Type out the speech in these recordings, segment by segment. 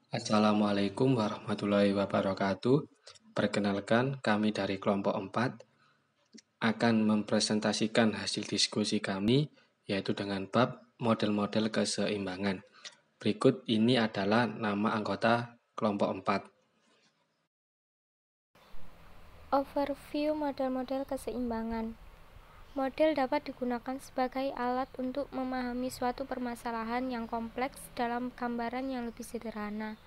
Assalamualaikum warahmatullahi wabarakatuh. Perkenalkan, kami dari kelompok 4 akan mempresentasikan hasil diskusi kami, yaitu dengan bab model-model keseimbangan. Berikut ini adalah nama anggota kelompok 4. Overview model-model keseimbangan. Model dapat digunakan sebagai alat untuk memahami suatu permasalahan yang kompleks dalam gambaran yang lebih sederhana,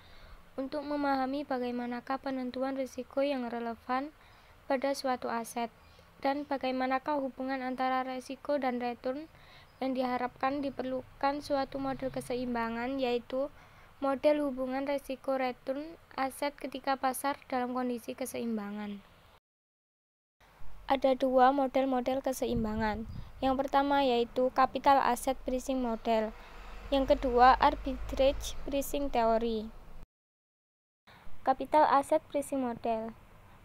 untuk memahami bagaimanakah penentuan risiko yang relevan pada suatu aset, dan bagaimanakah hubungan antara risiko dan return yang diharapkan. Diperlukan suatu model keseimbangan, yaitu model hubungan risiko return aset ketika pasar dalam kondisi keseimbangan. Ada dua model-model keseimbangan. Yang pertama yaitu capital asset pricing model. Yang kedua arbitrage pricing theory. Capital asset pricing model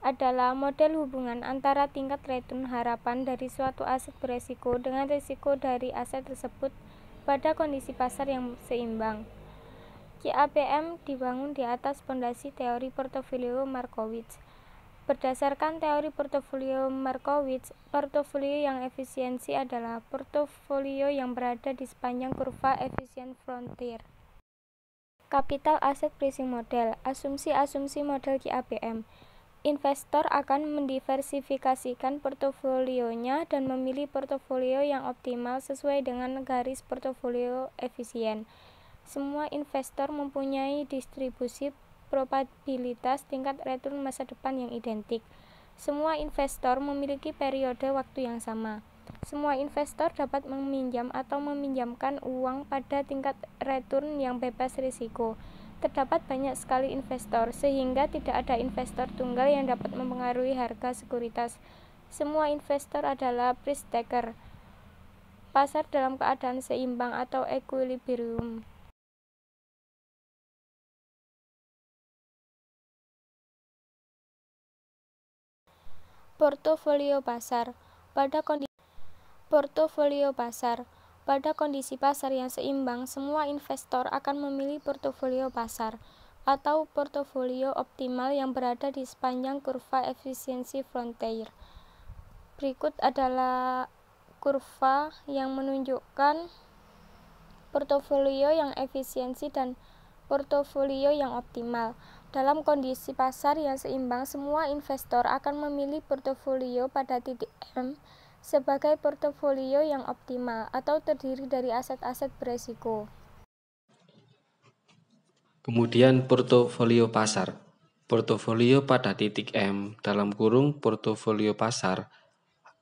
adalah model hubungan antara tingkat return harapan dari suatu aset beresiko dengan risiko dari aset tersebut pada kondisi pasar yang seimbang. CAPM dibangun di atas fondasi teori portofolio Markowitz. Berdasarkan teori portofolio Markowitz, portofolio yang efisiensi adalah portofolio yang berada di sepanjang kurva efisien frontier. Capital Asset Pricing Model. Asumsi-asumsi model CAPM. Investor akan mendiversifikasikan portofolionya dan memilih portofolio yang optimal sesuai dengan garis portofolio efisien. Semua investor mempunyai distribusi probabilitas tingkat return masa depan yang identik. Semua investor memiliki periode waktu yang sama. Semua investor dapat meminjam atau meminjamkan uang pada tingkat return yang bebas risiko. Terdapat banyak sekali investor, sehingga tidak ada investor tunggal yang dapat mempengaruhi harga sekuritas. Semua investor adalah price taker. Pasar dalam keadaan seimbang atau equilibrium. Portofolio pasar. Pada kondisi pasar yang seimbang, semua investor akan memilih portofolio pasar atau portofolio optimal yang berada di sepanjang kurva efisiensi frontier. Berikut adalah kurva yang menunjukkan portofolio yang efisiensi dan portofolio yang optimal. Dalam kondisi pasar yang seimbang, semua investor akan memilih portofolio pada titik M sebagai portofolio yang optimal atau terdiri dari aset-aset beresiko. Kemudian portofolio pasar. Portofolio pada titik M dalam kurung portofolio pasar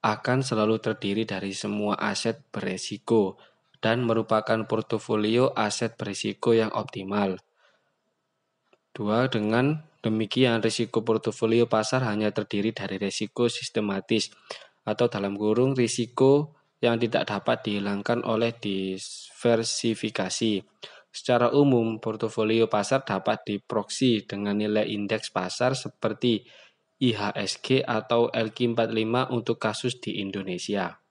akan selalu terdiri dari semua aset beresiko dan merupakan portofolio aset beresiko yang optimal. Dengan demikian, risiko portofolio pasar hanya terdiri dari risiko sistematis atau dalam kurung risiko yang tidak dapat dihilangkan oleh diversifikasi. Secara umum, portofolio pasar dapat diproksi dengan nilai indeks pasar seperti IHSG atau LQ45 untuk kasus di Indonesia.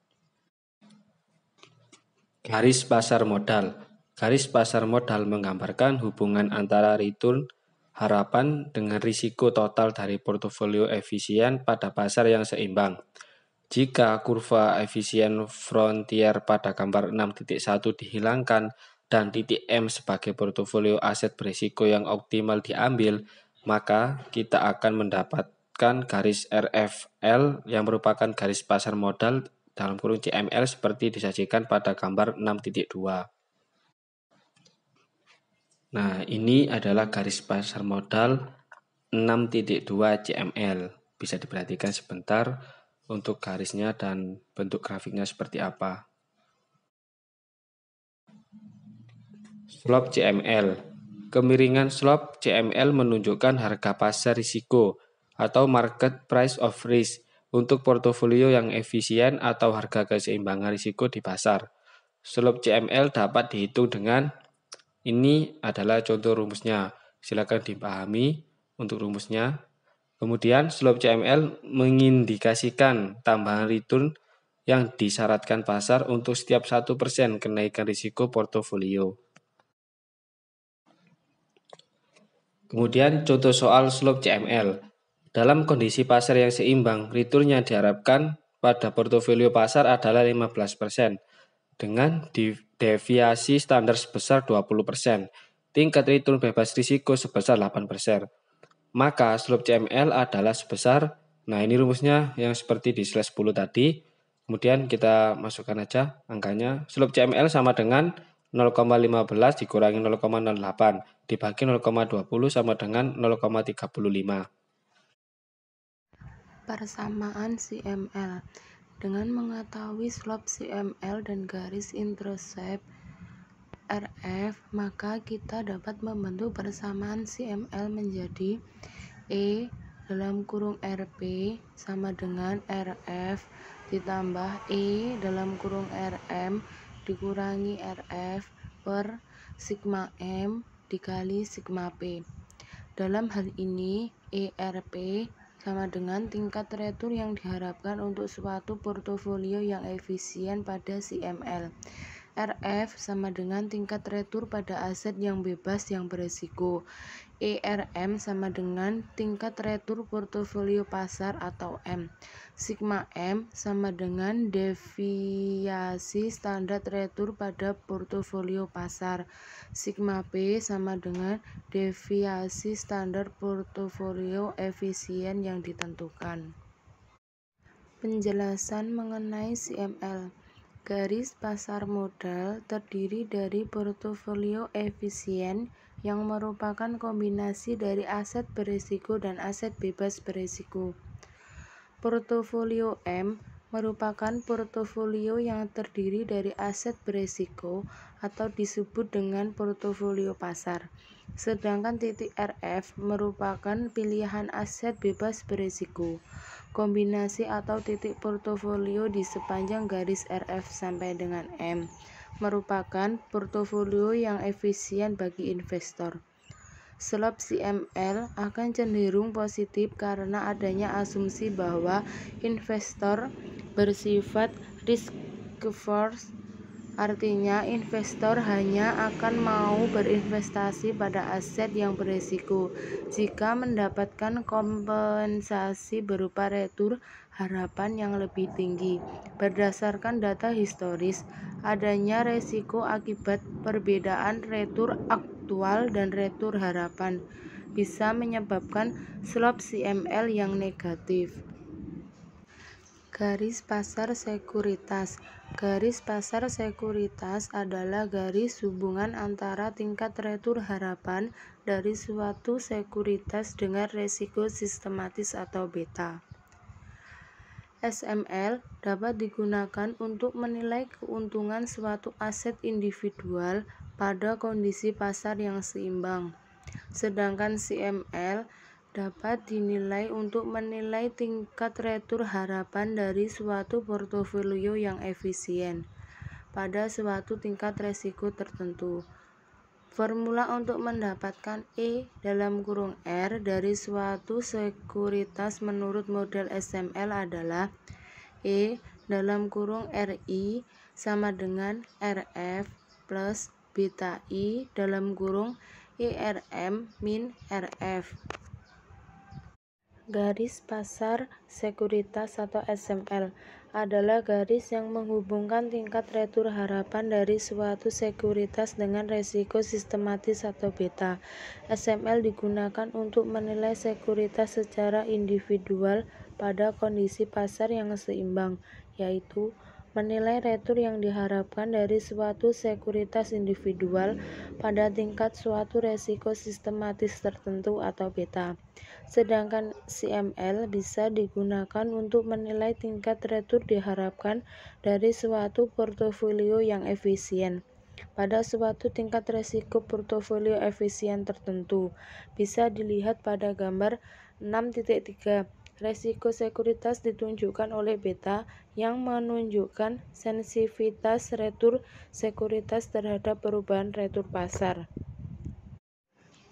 Garis pasar modal. Garis pasar modal menggambarkan hubungan antara return harapan dengan risiko total dari portofolio efisien pada pasar yang seimbang. Jika kurva efisien frontier pada gambar 6.1 dihilangkan dan titik M sebagai portofolio aset berisiko yang optimal diambil, maka kita akan mendapatkan garis RFL yang merupakan garis pasar modal dalam kurung CML seperti disajikan pada gambar 6.2. Nah, ini adalah garis pasar modal 6.2 CML. Bisa diperhatikan sebentar untuk garisnya dan bentuk grafiknya seperti apa. Slope CML. Kemiringan slope CML menunjukkan harga pasar risiko atau market price of risk untuk portofolio yang efisien atau harga keseimbangan risiko di pasar. Slope CML dapat dihitung dengan ini adalah contoh rumusnya. Silakan dipahami untuk rumusnya. Kemudian slope CML mengindikasikan tambahan return yang disyaratkan pasar untuk setiap 1% kenaikan risiko portofolio. Kemudian contoh soal slope CML. Dalam kondisi pasar yang seimbang, returnnya diharapkan pada portofolio pasar adalah 15% dengan deviasi standar sebesar 20%, tingkat return bebas risiko sebesar 8%. Maka slope CML adalah sebesar, nah ini rumusnya yang seperti di slide 10 tadi. Kemudian kita masukkan aja angkanya. Slope CML sama dengan 0,15 dikurangi 0,08 dibagi 0,20 sama dengan 0,35. Persamaan CML. Dengan mengetahui slope CML dan garis intercept RF, maka kita dapat membentuk persamaan CML menjadi E dalam kurung RP sama dengan RF ditambah E dalam kurung RM dikurangi RF per sigma M dikali sigma P. Dalam hal ini ERP sama dengan tingkat retur yang diharapkan untuk suatu portofolio yang efisien pada CML. RF sama dengan tingkat retur pada aset yang bebas yang beresiko. ERM sama dengan tingkat retur portofolio pasar atau M. Sigma M sama dengan deviasi standar retur pada portofolio pasar. Sigma P sama dengan deviasi standar portofolio efisien yang ditentukan. Penjelasan mengenai CML. Garis pasar modal terdiri dari portofolio efisien yang merupakan kombinasi dari aset berisiko dan aset bebas berisiko. Portofolio M merupakan portofolio yang terdiri dari aset berisiko atau disebut dengan portofolio pasar. Sedangkan titik RF merupakan pilihan aset bebas berisiko. Kombinasi atau titik portofolio di sepanjang garis RF sampai dengan M merupakan portofolio yang efisien bagi investor. Slope CML akan cenderung positif karena adanya asumsi bahwa investor bersifat risk averse. Artinya, investor hanya akan mau berinvestasi pada aset yang berisiko jika mendapatkan kompensasi berupa retur harapan yang lebih tinggi. Berdasarkan data historis, adanya resiko akibat perbedaan retur aktual dan retur harapan bisa menyebabkan slope CML yang negatif. Garis pasar sekuritas. Garis pasar sekuritas adalah garis hubungan antara tingkat retur harapan dari suatu sekuritas dengan resiko sistematis atau beta. SML dapat digunakan untuk menilai keuntungan suatu aset individual pada kondisi pasar yang seimbang. Sedangkan CML dapat dinilai untuk menilai tingkat retur harapan dari suatu portofolio yang efisien pada suatu tingkat resiko tertentu. Formula untuk mendapatkan E dalam kurung R dari suatu sekuritas menurut model SML adalah E dalam kurung RI sama dengan RF plus beta I dalam kurung ERM min RF. Garis pasar sekuritas atau SML adalah garis yang menghubungkan tingkat retur harapan dari suatu sekuritas dengan resiko sistematis atau beta. SML digunakan untuk menilai sekuritas secara individual pada kondisi pasar yang seimbang, yaitu menilai retur yang diharapkan dari suatu sekuritas individual pada tingkat suatu resiko sistematis tertentu atau beta. Sedangkan CML bisa digunakan untuk menilai tingkat retur diharapkan dari suatu portofolio yang efisien pada suatu tingkat resiko portofolio efisien tertentu. Bisa dilihat pada gambar 6.3. Resiko sekuritas ditunjukkan oleh beta yang menunjukkan sensitivitas retur sekuritas terhadap perubahan retur pasar.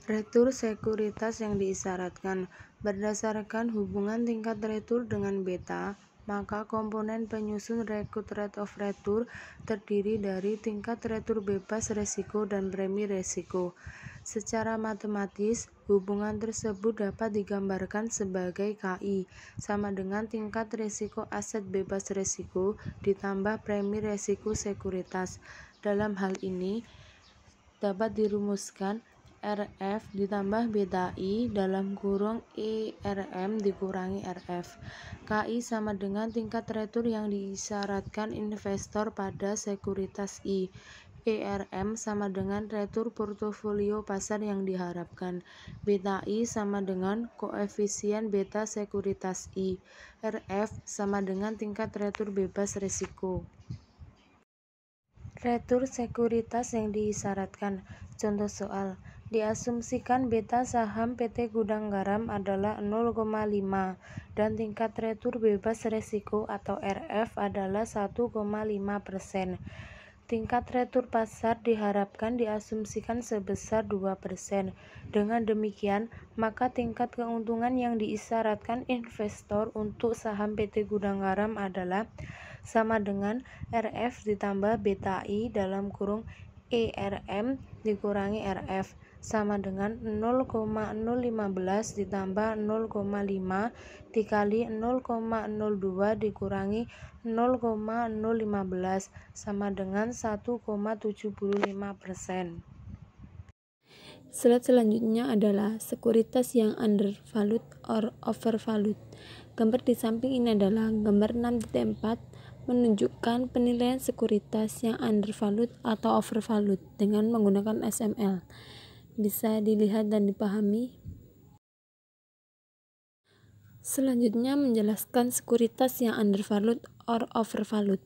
Retur sekuritas yang diisyaratkan berdasarkan hubungan tingkat retur dengan beta, maka komponen penyusun record rate of return terdiri dari tingkat retur bebas resiko dan premi resiko. Secara matematis, hubungan tersebut dapat digambarkan sebagai KI sama dengan tingkat risiko aset bebas risiko ditambah premi risiko sekuritas. Dalam hal ini, dapat dirumuskan RF ditambah beta I dalam kurung ERM dikurangi RF. KI sama dengan tingkat return yang disyaratkan investor pada sekuritas I. ERM sama dengan return portofolio pasar yang diharapkan. Beta I sama dengan koefisien beta sekuritas I. RF sama dengan tingkat return bebas risiko. Return sekuritas yang disyaratkan. Contoh soal. Diasumsikan beta saham PT Gudang Garam adalah 0,5 dan tingkat return bebas risiko atau RF adalah 1,5%. Tingkat return pasar diharapkan diasumsikan sebesar 2%. Dengan demikian, maka tingkat keuntungan yang disyaratkan investor untuk saham PT Gudang Garam adalah sama dengan RF ditambah beta I dalam kurung ERM dikurangi RF sama dengan 0,015 ditambah 0,5 dikali 0,02 dikurangi 0,015 sama dengan 1,75%. Slide selanjutnya adalah sekuritas yang undervalued or overvalued. Gambar di samping ini adalah gambar 6.4 menunjukkan penilaian sekuritas yang undervalued atau overvalued dengan menggunakan SML. Bisa dilihat dan dipahami. Selanjutnya menjelaskan sekuritas yang undervalued or overvalued.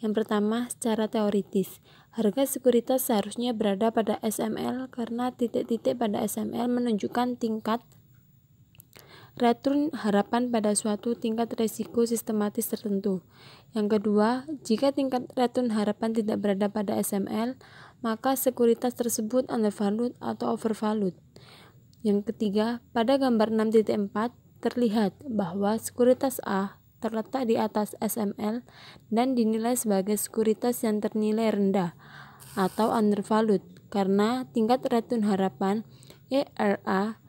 Yang pertama, secara teoritis, harga sekuritas seharusnya berada pada SML karena titik-titik pada SML menunjukkan tingkat return harapan pada suatu tingkat risiko sistematis tertentu. Yang kedua, jika tingkat return harapan tidak berada pada SML, maka sekuritas tersebut undervalued atau overvalued. Yang ketiga, pada gambar 6.4 terlihat bahwa sekuritas A terletak di atas SML dan dinilai sebagai sekuritas yang ternilai rendah atau undervalued karena tingkat return harapan ERA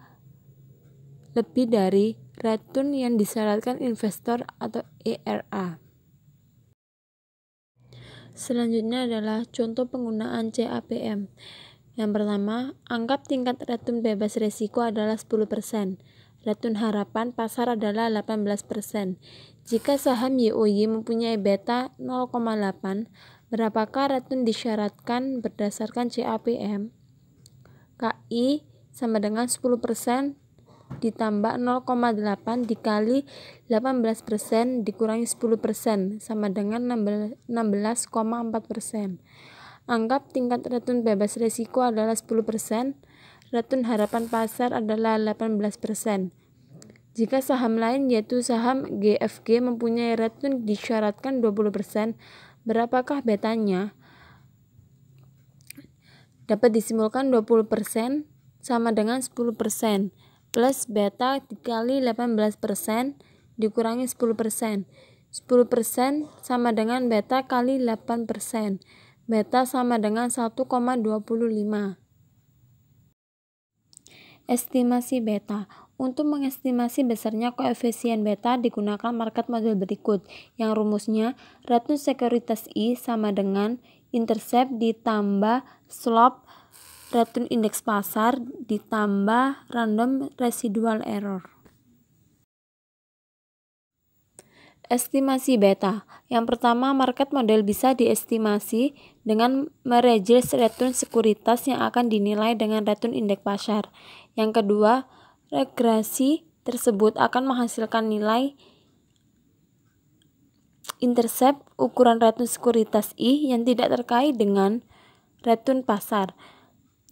lebih dari return yang disyaratkan investor atau ERA. Selanjutnya adalah contoh penggunaan CAPM. Yang pertama, anggap tingkat return bebas risiko adalah 10%. Return harapan pasar adalah 18%. Jika saham YOY mempunyai beta 0,8, berapakah return disyaratkan berdasarkan CAPM? KI sama dengan 10% ditambah 0,8 dikali 18% dikurangi 10% sama dengan 16,4%. Anggap tingkat return bebas risiko adalah 10%, return harapan pasar adalah 18%. Jika saham lain yaitu saham GFG mempunyai return disyaratkan 20%, berapakah betanya? Dapat disimpulkan 20% sama dengan 10% plus beta dikali 18% dikurangi 10%. 10% sama dengan beta kali 8%. Beta sama dengan 1,25. Estimasi beta. Untuk mengestimasi besarnya koefisien beta digunakan market model berikut, yang rumusnya return sekuritas I sama dengan intercept ditambah slope return indeks pasar ditambah random residual error. Estimasi beta. Yang pertama, market model bisa diestimasi dengan mereduce return sekuritas yang akan dinilai dengan return indeks pasar. Yang kedua, regresi tersebut akan menghasilkan nilai intercept ukuran return sekuritas I yang tidak terkait dengan return pasar.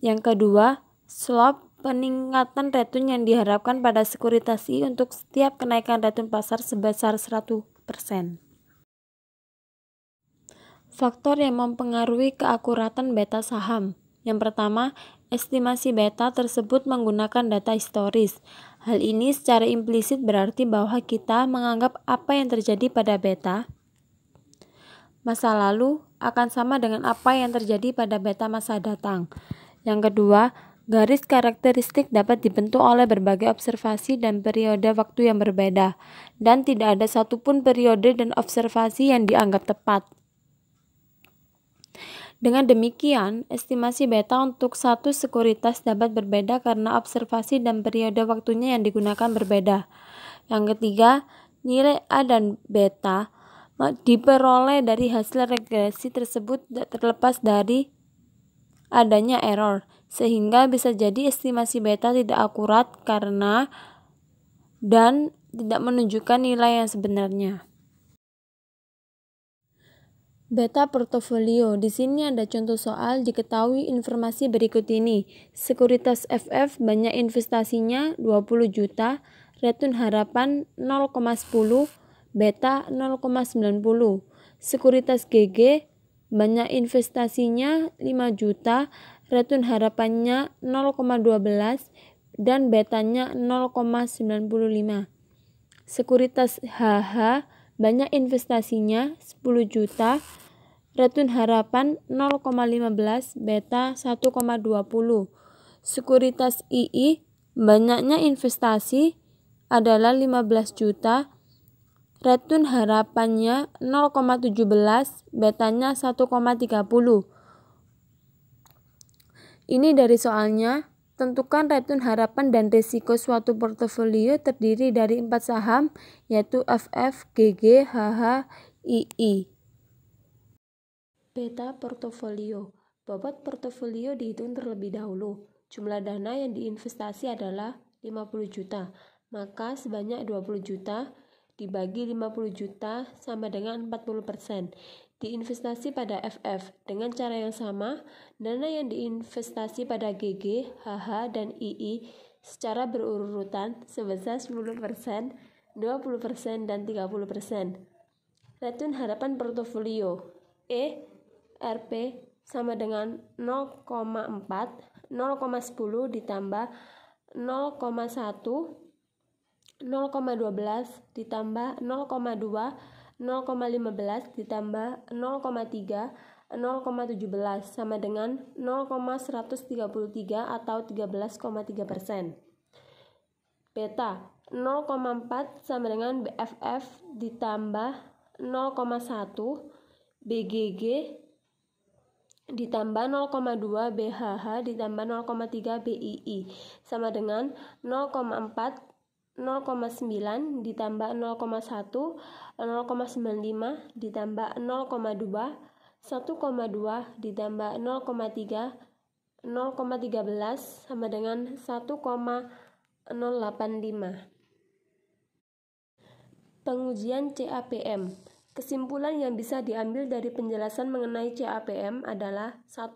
Yang kedua, slope peningkatan return yang diharapkan pada sekuritas I untuk setiap kenaikan return pasar sebesar 100%. Faktor yang mempengaruhi keakuratan beta saham. Yang pertama, estimasi beta tersebut menggunakan data historis. Hal ini secara implisit berarti bahwa kita menganggap apa yang terjadi pada beta masa lalu akan sama dengan apa yang terjadi pada beta masa datang. Yang kedua, Garis karakteristik dapat dibentuk oleh berbagai observasi dan periode waktu yang berbeda, dan tidak ada satupun periode dan observasi yang dianggap tepat. Dengan demikian, estimasi beta untuk satu sekuritas dapat berbeda karena observasi dan periode waktunya yang digunakan berbeda. Yang ketiga, nilai A dan beta diperoleh dari hasil regresi tersebut terlepas dari adanya error, sehingga bisa jadi estimasi beta tidak akurat karena dan tidak menunjukkan nilai yang sebenarnya. Beta portofolio. Di sini ada contoh soal diketahui informasi berikut ini. Sekuritas FF banyak investasinya 20 juta, return harapan 0,10, beta 0,90. Sekuritas GG banyak investasinya 5 juta, return harapannya 0,12 dan betanya 0,95. Sekuritas HH banyak investasinya 10 juta, return harapan 0,15, beta 1,20. Sekuritas II banyaknya investasi adalah 15 juta, return harapannya 0,17, betanya 1,30. Ini dari soalnya. Tentukan return harapan dan risiko suatu portofolio terdiri dari 4 saham, yaitu FF, GG, HH, II. Beta portofolio. Bobot portofolio dihitung terlebih dahulu. Jumlah dana yang diinvestasi adalah 50 juta, maka sebanyak 20 juta dibagi 50 juta sama dengan 40%. Diinvestasi pada FF dengan cara yang sama, dana yang diinvestasi pada GG, HH, dan II secara berurutan sebesar 10%, 20%, dan 30%. Return harapan portofolio RP sama dengan 0,4, 0,10 ditambah 0,1, 0,12 ditambah 0,2, 0,15 ditambah 0,3, 0,17 sama dengan 0,133 atau 13,3%. Beta 0,4 sama dengan BFF ditambah 0,1 BGG ditambah 0,2 BHH ditambah 0,3 BII sama dengan 0,4, 0,9 ditambah 0,1, 0,95 ditambah 0,2, 1,2 ditambah 0,3, 0,13 sama dengan 1,085. Pengujian CAPM. Kesimpulan yang bisa diambil dari penjelasan mengenai CAPM adalah 1.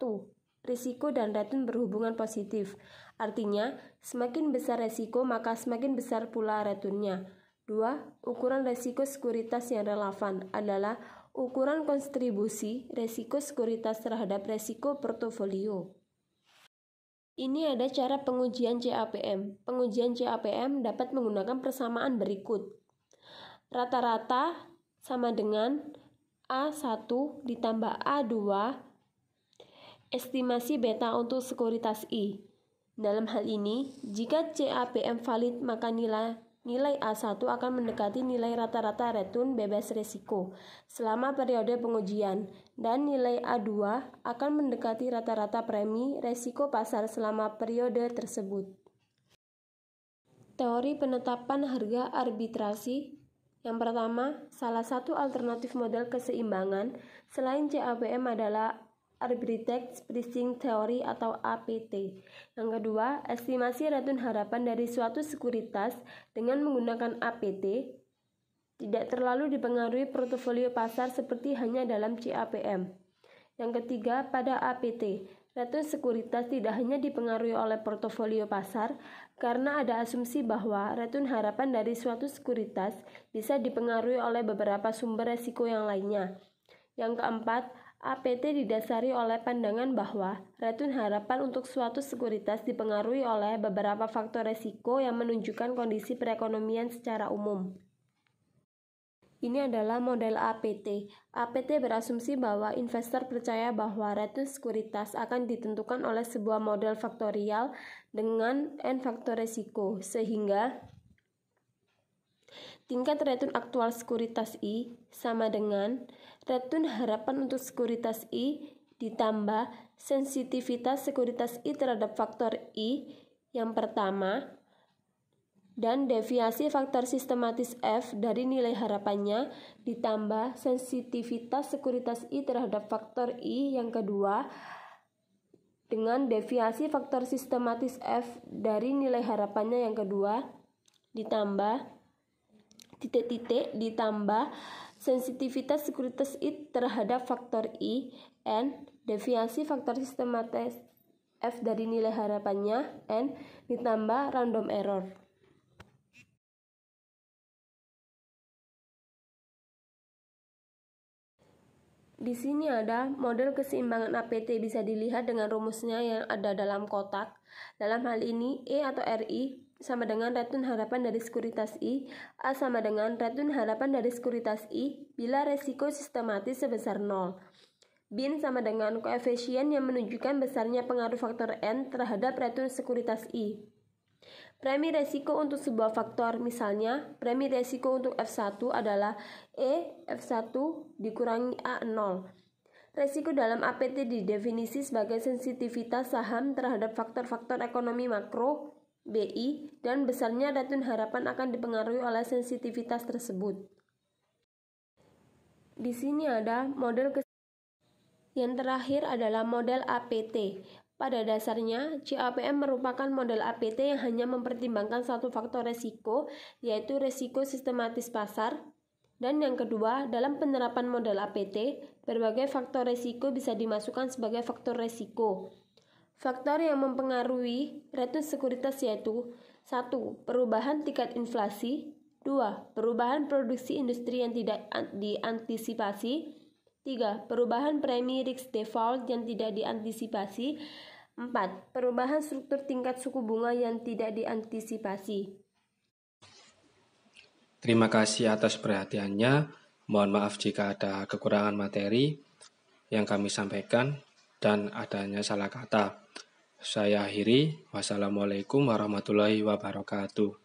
Risiko dan return berhubungan positif. Artinya, semakin besar risiko maka semakin besar pula returnnya. 2. Ukuran risiko sekuritas yang relevan adalah ukuran kontribusi risiko sekuritas terhadap risiko portofolio. Ini ada cara pengujian CAPM. Pengujian CAPM dapat menggunakan persamaan berikut. Rata-rata sama dengan A1 ditambah A2 estimasi beta untuk sekuritas I. Dalam hal ini, jika CAPM valid maka nilai A1 akan mendekati nilai rata-rata return bebas risiko selama periode pengujian, dan nilai A2 akan mendekati rata-rata premi risiko pasar selama periode tersebut. Teori penetapan harga arbitrasi. Yang pertama, salah satu alternatif model keseimbangan selain CAPM adalah Arbitrage Pricing Theory atau APT. Yang kedua, estimasi return harapan dari suatu sekuritas dengan menggunakan APT tidak terlalu dipengaruhi portofolio pasar seperti hanya dalam CAPM. Yang ketiga, pada APT, return sekuritas tidak hanya dipengaruhi oleh portofolio pasar karena ada asumsi bahwa return harapan dari suatu sekuritas bisa dipengaruhi oleh beberapa sumber risiko yang lainnya. Yang keempat, APT didasari oleh pandangan bahwa return harapan untuk suatu sekuritas dipengaruhi oleh beberapa faktor risiko yang menunjukkan kondisi perekonomian secara umum. Ini adalah model APT. APT berasumsi bahwa investor percaya bahwa return sekuritas akan ditentukan oleh sebuah model faktorial dengan n faktor resiko, sehingga tingkat return aktual sekuritas I sama dengan return harapan untuk sekuritas I ditambah sensitivitas sekuritas I terhadap faktor I yang pertama dan deviasi faktor sistematis F dari nilai harapannya ditambah sensitivitas sekuritas I terhadap faktor I yang kedua dengan deviasi faktor sistematis F dari nilai harapannya yang kedua ditambah titik-titik ditambah sensitivitas sekuritas I terhadap faktor I N deviasi faktor sistematis F dari nilai harapannya N ditambah random error. Di sini ada model keseimbangan APT, bisa dilihat dengan rumusnya yang ada dalam kotak. Dalam hal ini, E atau RI sama dengan return harapan dari sekuritas I, A sama dengan return harapan dari sekuritas I bila resiko sistematis sebesar 0. Bin sama dengan koefisien yang menunjukkan besarnya pengaruh faktor N terhadap return sekuritas I. Premi resiko untuk sebuah faktor, misalnya premi resiko untuk F1 adalah E F1 dikurangi A0. Resiko dalam APT didefinisi sebagai sensitivitas saham terhadap faktor-faktor ekonomi makro BI dan besarnya return harapan akan dipengaruhi oleh sensitivitas tersebut. Di sini ada model yang terakhir adalah model APT. Pada dasarnya, CAPM merupakan model APT yang hanya mempertimbangkan satu faktor resiko, yaitu resiko sistematis pasar. Dan yang kedua, dalam penerapan model APT, berbagai faktor resiko bisa dimasukkan sebagai faktor resiko. Faktor yang mempengaruhi return sekuritas yaitu 1. Perubahan tingkat inflasi, 2. Perubahan produksi industri yang tidak diantisipasi, 3. Perubahan premi risk default yang tidak diantisipasi. 4. Perubahan struktur tingkat suku bunga yang tidak diantisipasi. Terima kasih atas perhatiannya. Mohon maaf jika ada kekurangan materi yang kami sampaikan dan adanya salah kata. Saya akhiri. Wassalamualaikum warahmatullahi wabarakatuh.